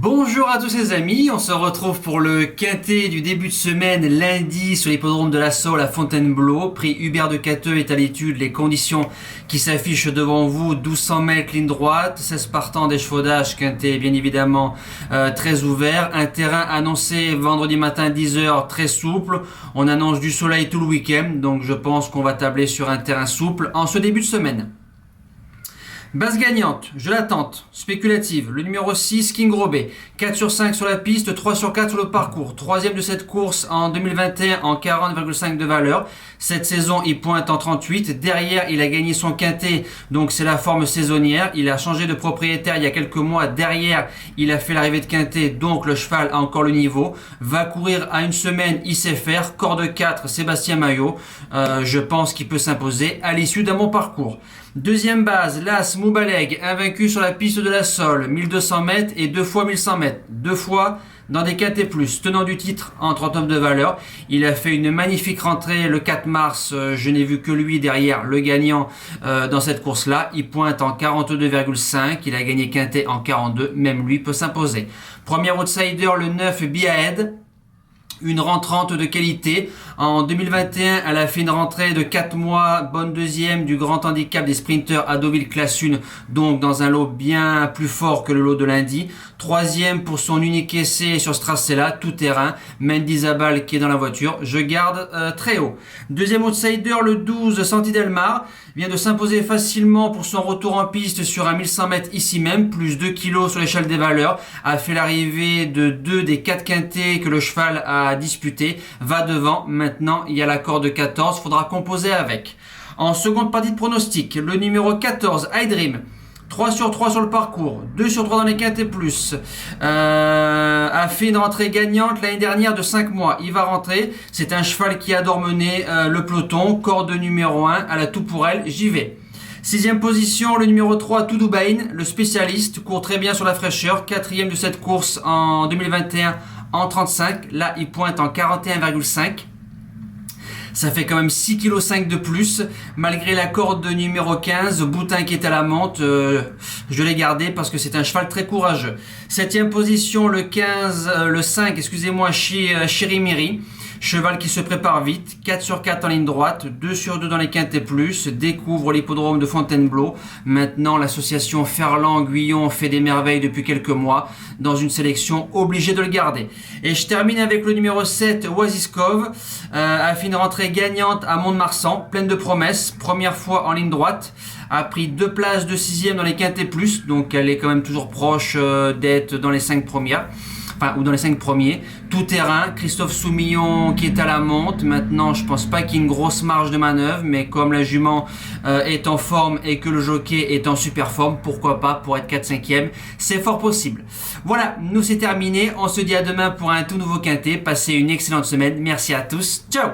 Bonjour à tous les amis, on se retrouve pour le quintet du début de semaine lundi sur l'hippodrome de la Saule à Fontainebleau. Prix Hubert de Cateux est à l'étude, les conditions qui s'affichent devant vous: 1200 mètres ligne droite, 16 partants d'échafaudage, quintet bien évidemment très ouvert, un terrain annoncé vendredi matin 10h très souple. On annonce du soleil tout le week-end, donc je pense qu'on va tabler sur un terrain souple en ce début de semaine. Base gagnante, je la tente, spéculative, le numéro 6, King Robé, 4 sur 5 sur la piste, 3 sur 4 sur le parcours, troisième de cette course en 2021 en 40,5 de valeur. Cette saison, il pointe en 38, derrière il a gagné son quintet, donc c'est la forme saisonnière, il a changé de propriétaire il y a quelques mois, derrière il a fait l'arrivée de quintet, donc le cheval a encore le niveau, va courir à une semaine, il sait faire, corde 4, Sébastien Maillot, je pense qu'il peut s'imposer à l'issue d'un bon parcours. Deuxième base, l'As Moubaleg, invaincu sur la piste de la Saule, 1200 mètres et 2 fois 1100 mètres. Deux fois dans des quintets plus, tenant du titre en 39 de valeur. Il a fait une magnifique rentrée le 4 mars, je n'ai vu que lui derrière le gagnant dans cette course-là. Il pointe en 42,5, il a gagné quintet en 42, même lui peut s'imposer. Premier outsider, le 9 Biahed. Une rentrante de qualité. En 2021, elle a fait une rentrée de 4 mois, bonne deuxième du grand handicap des sprinters à Deauville classe 1, donc dans un lot bien plus fort que le lot de lundi. Troisième pour son unique essai sur ce tracé-là, tout terrain. Mendy Zabal qui est dans la voiture, je garde très haut. Deuxième outsider, le 12 Santi Delmar, vient de s'imposer facilement pour son retour en piste sur un 1100 mètres ici même, plus 2 kilos sur l'échelle des valeurs, a fait l'arrivée de 2 des 4 quintets que le cheval a disputé, va devant. Maintenant il y a la corde 14, faudra composer avec. En seconde partie de pronostic, le numéro 14 iDream, 3 sur 3 sur le parcours, 2 sur 3 dans les quintets plus, a fait une rentrée gagnante l'année dernière de 5 mois. Il va rentrer, c'est un cheval qui adore mener le peloton, corde numéro 1, à la tout pour elle, j'y vais. Sixième position, le numéro 3, Toudubain, le spécialiste, court très bien sur la fraîcheur, quatrième de cette course en 2021 en 35, là il pointe en 41,5. Ça fait quand même 6,5 kg de plus, malgré la corde numéro 15, Boutin qui est à la monte, je l'ai gardé parce que c'est un cheval très courageux. Septième position, le 5, Chirimiri, cheval qui se prépare vite, 4 sur 4 en ligne droite, 2 sur 2 dans les quintets plus, découvre l'hippodrome de Fontainebleau. Maintenant, l'association Ferland-Guyon fait des merveilles depuis quelques mois, dans une sélection obligée de le garder. Et je termine avec le numéro 7, Waziskov, a fait une rentrée gagnante à Mont-de-Marsan, pleine de promesses, première fois en ligne droite, a pris 2 places de 6e dans les quintets plus, donc elle est quand même toujours proche d'être dans les 5 premières. Ou dans les 5 premiers, tout terrain, Christophe Soumillon qui est à la monte. Maintenant je pense pas qu'il y ait une grosse marge de manœuvre, mais comme la jument est en forme et que le jockey est en super forme, pourquoi pas pour être 4-5e, c'est fort possible. Voilà, nous c'est terminé, on se dit à demain pour un tout nouveau quintet, passez une excellente semaine, merci à tous, ciao.